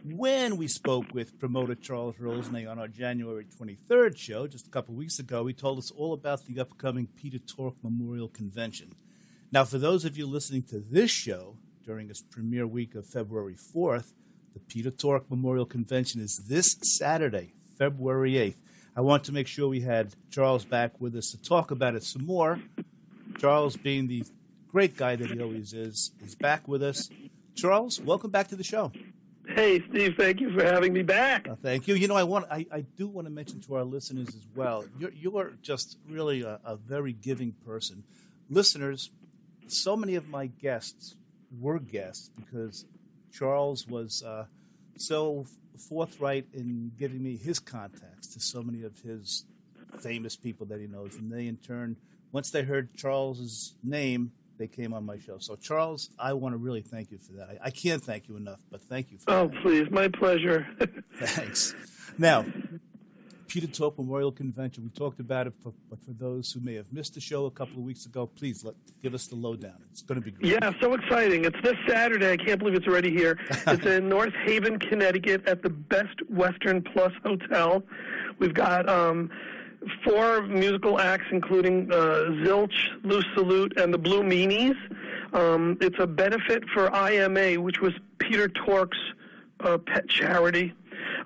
when we spoke with promoter Charles Rosenay on our January 23rd show, just a couple of weeks ago, he told us all about the upcoming Peter Tork Memorial Convention. Now, for those of you listening to this show during its premiere week of February 4th, the Peter Tork Memorial Convention is this Saturday, February 8th. I want to make sure we had Charles back with us to talk about it some more. Charles, being the great guy that he always is back with us. Charles, welcome back to the show. Hey, Steve, thank you for having me back. Thank you. You know, I do want to mention to our listeners as well, you're just really a very giving person. Listeners, so many of my guests were guests because Charles was so forthright in giving me his contacts to so many of his famous people that he knows. And they, in turn, once they heard Charles's name, they came on my show. So, Charles, I want to really thank you for that. I can't thank you enough, but thank you for that. Oh, please. My pleasure. Thanks. Now, Peter Tork Memorial Convention, we talked about it, but for those who may have missed the show a couple of weeks ago, please give us the lowdown. It's going to be great. Yeah, so exciting. It's this Saturday. I can't believe it's already here. It's in North Haven, Connecticut at the Best Western Plus Hotel. We've got 4 musical acts, including Zilch, Loose Salute, and the Blue Meanies. It's a benefit for IMA, which was Peter Tork's pet charity.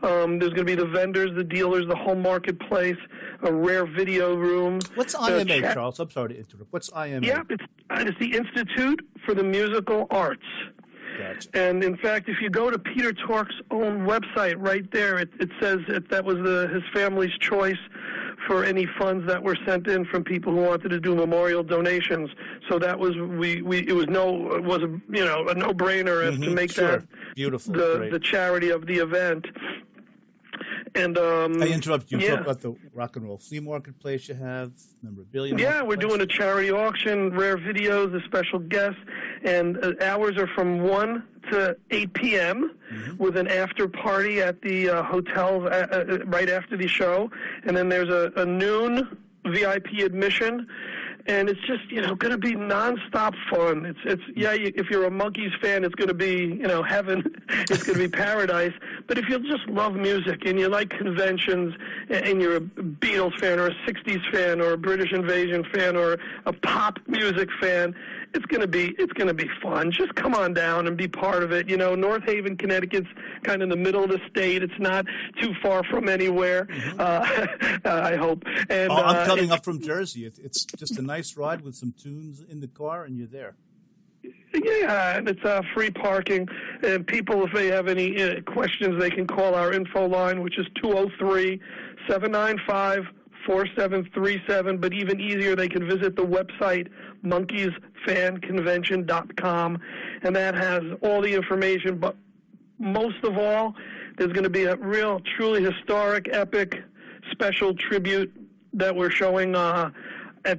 There's going to be the vendors, the dealers, the home marketplace, a rare video room. What's IMA, Charles? I'm sorry to interrupt. What's IMA? Yeah, it's the Institute for the Musical Arts. Gotcha. And, in fact, if you go to Peter Tork's own website right there, it says that was his family's choice for any funds that were sent in from people who wanted to do memorial donations. So that was it was a no-brainer as to make that beautiful the charity of the event. And I interrupt you. Talk about the rock and roll flea marketplace you have, memorabilia. Yeah, we're doing a charity auction, rare videos, a special guest, and hours are from 1 to 8 p.m. With an after party at the hotel right after the show, and then there's a noon VIP admission. And it's just, going to be nonstop fun. If you're a Monkees fan, it's going to be, heaven. It's going to be paradise. But if you just love music and you like conventions and you're a Beatles fan or a 60s fan or a British Invasion fan or a pop music fan, it's going to be fun. Just come on down and be part of it. North Haven, Connecticut's kind of in the middle of the state. It's not too far from anywhere, I hope. And I'm coming up from Jersey. It's just a nice ride with some tunes in the car, and you're there. Yeah, and it's free parking. And people, if they have any questions, they can call our info line, which is 203-795-4737. But even easier, they can visit the website, monkeesfanconvention.com, and that has all the information. But most of all, there's going to be a real, truly historic, epic, special tribute that we're showing at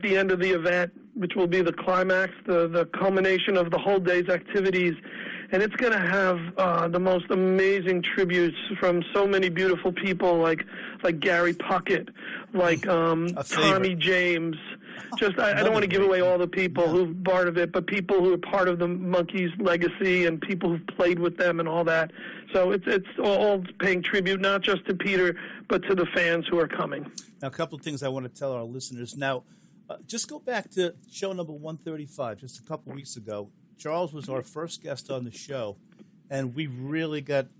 the end of the event, which will be the climax, the culmination of the whole day's activities. And it's going to have the most amazing tributes from so many beautiful people like Gary Puckett, like Tommy James. I don't want to give away all the people who've part of it, but people who are part of the Monkees legacy and people who've played with them and all that. So it's all paying tribute, not just to Peter, but to the fans who are coming. Now, a couple of things I want to tell our listeners. Now, just go back to show number 135, just a couple of weeks ago. Charles was our first guest on the show, and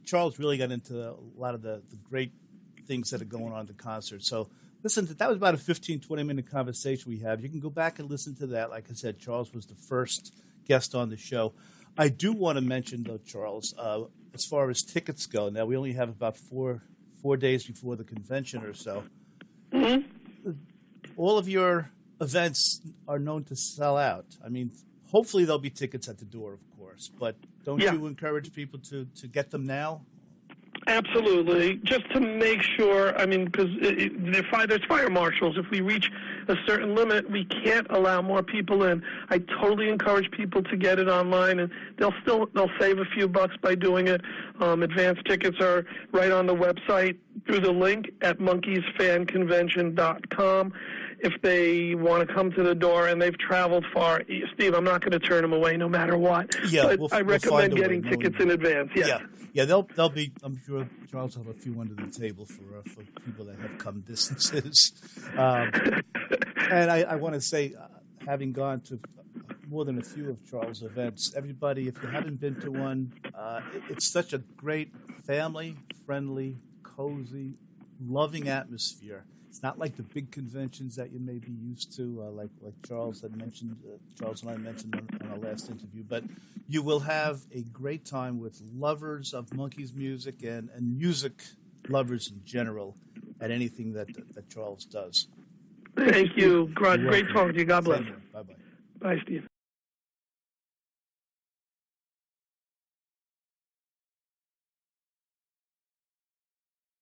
Charles really got into a lot of the great things that are going on at the concert. So listen, that was about a 15, 20-minute conversation we had. You can go back and listen to that. Like I said, Charles was the first guest on the show. I do want to mention, though, Charles, as far as tickets go, now we only have about four days before the convention or so. All of your events are known to sell out. I mean, hopefully there'll be tickets at the door, of course, but don't you encourage people to get them now? Absolutely, just to make sure. I mean, because there's fire marshals. If we reach a certain limit, we can't allow more people in. I totally encourage people to get it online, and they'll save a few bucks by doing it. Advance tickets are right on the website through the link at monkeesfanconvention.com. if they want to come to the door and they've traveled far, Steve, I'm not going to turn them away no matter what. Yeah, but I recommend getting tickets in advance. Yes. Yeah. They'll be. I'm sure Charles will have a few under the table for people that have come distances. And I want to say, having gone to more than a few of Charles' events, everybody, if you haven't been to one, it's such a great family-friendly, cozy, loving atmosphere. It's not like the big conventions that you may be used to, like Charles had mentioned. Charles and I mentioned on our last interview. But you will have a great time with lovers of Monkees music and music lovers in general at anything that Charles does. Thank you. Great talking to you. God bless. Bye-bye. Bye, Steve.